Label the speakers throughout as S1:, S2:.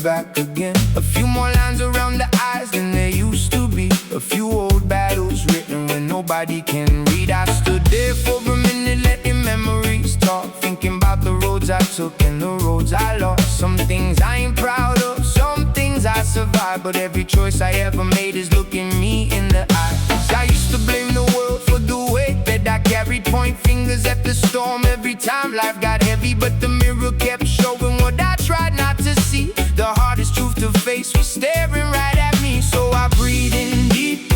S1: back again. A few more lines around the eyes than there used to be. A few old battles written when nobody can read. I stood there for a minute letting memories talk, thinking about the roads I took and the roads I lost. Some things I ain't proud of, some things I survived, but every choice I ever made is looking me in the eyes. I used to blame the world for the weight that I carried, point fingers at the storm every time life got heavy, but the mirror kept showing what I tried not to see. The hardest truth to face was staring right at me. So I breathe in deep,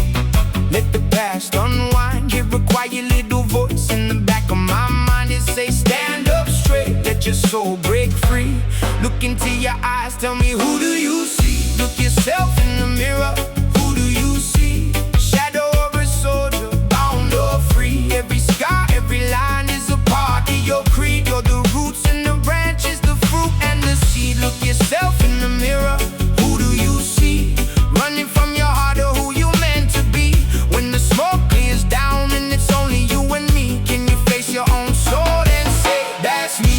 S1: let the past unwind, hear a quiet little voice in the back of my mind. It say stand up straight, let your soul break free. Look into your eyes, tell me who do you see? Look yourself in the mirror, who do you see? Shadow of a soldier, bound or free. Every scar, every line is a part of your creed. You're the roots and the branches, the fruit and the seed. Look yourself in the mirror, who do you see? Running from your heart or who you meant to be. When the smoke clears down and it's only you and me, can you face your own soul and say, that's me?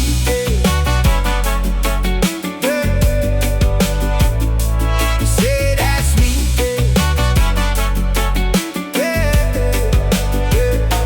S1: Say that's me.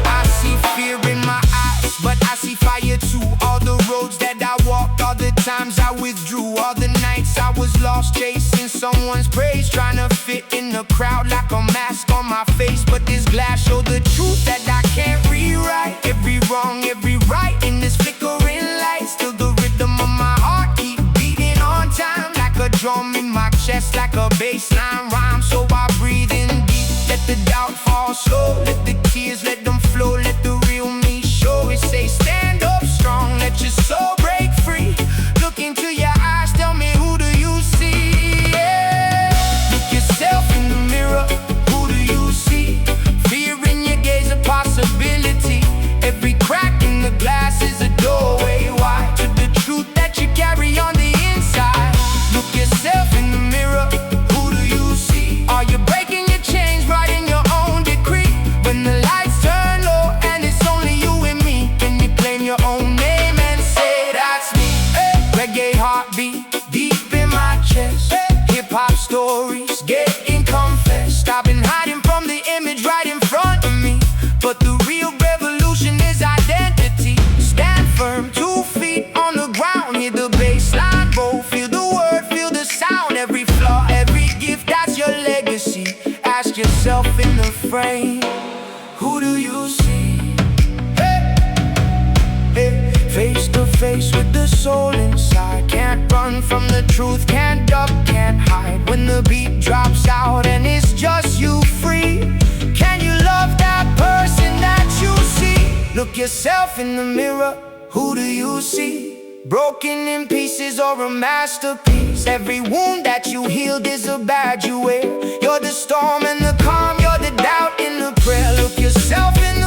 S1: I see fear in my eyes, but I see fire too. All the roads that I walked, all the times I withdrew, all the nights I was lost chasing someone's praise, trying to fit in the crowd like a mask on my face. But this glass showed the truth that I can't rewrite. Every wrong, every right in this flickering light. Still the rhythm of my heart keep beating on time, like a drum in my chest, like a bassline rhyme. So I breathe in deep, let the doubt fall slow, let the tears, let them flow, let the real me show. It say stand up strong, let your soul break free. Look into your eyes, tell me who do you see? Yeah. Look yourself in the mirror, who do you see? Fear in your gaze, a possibility. Every crack in the glass is a doorway wide to the truth that you carry on the inside. Look yourself in the mirror, who do you see? Are you breaking your chains, writing your own decree? When the lights turn low and it's only you and me, can you claim your own name and say that's me? Reggae heartbeat deep in my chest, hip-hop stories getting confessed. I've been hiding from the image right in front of me, but the real revolution is identity. Stand firm, 2 feet on the ground, hear the bass line roll, feel the word, feel the sound. Every flaw, every gift, that's your legacy. Ask yourself in the frame, who do you see? Face to face with the soul inside. Can't run from the truth, can't duck, can't hide. When the beat drops out and it's just you free, can you love that person that you see? Look yourself in the mirror, who do you see? Broken in pieces or a masterpiece. Every wound that you healed is a badge you wear. You're the storm and the calm, you're the doubt in the prayer. Look yourself in